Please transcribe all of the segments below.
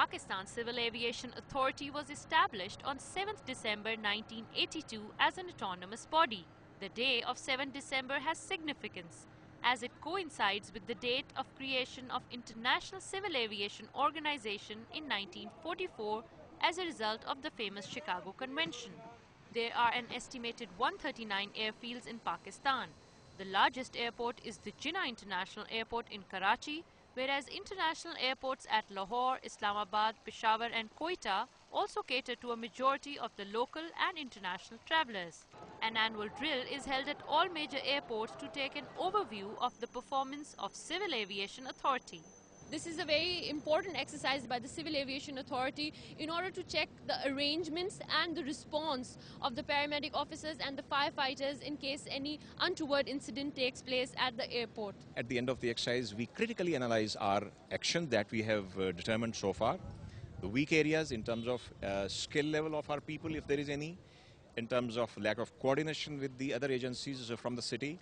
Pakistan Civil Aviation Authority was established on 7th December 1982 as an autonomous body. The day of 7th December has significance as it coincides with the date of creation of International Civil Aviation Organization in 1944 as a result of the famous Chicago Convention. There are an estimated 139 airfields in Pakistan. The largest airport is the Jinnah International Airport in Karachi, whereas international airports at Lahore, Islamabad, Peshawar and Quetta also cater to a majority of the local and international travellers. An annual drill is held at all major airports to take an overview of the performance of Civil Aviation Authority. This is a very important exercise by the Civil Aviation Authority in order to check the arrangements and the response of the paramedic officers and the firefighters in case any untoward incident takes place at the airport. At the end of the exercise, we critically analyze our action that we have determined so far, the weak areas in terms of skill level of our people, if there is any, in terms of lack of coordination with the other agencies from the city.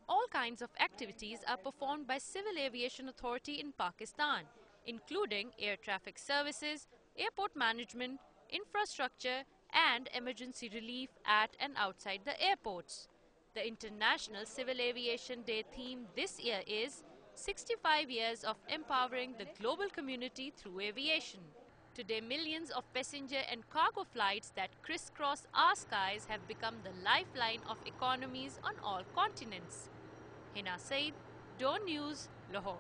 All kinds of activities are performed by Civil Aviation Authority in Pakistan, including air traffic services, airport management, infrastructure and emergency relief at and outside the airports. The International Civil Aviation Day theme this year is 65 years of empowering the global community through aviation. Today, millions of passenger and cargo flights that crisscross our skies have become the lifeline of economies on all continents. Hina Saeed, Dawn News, Lahore.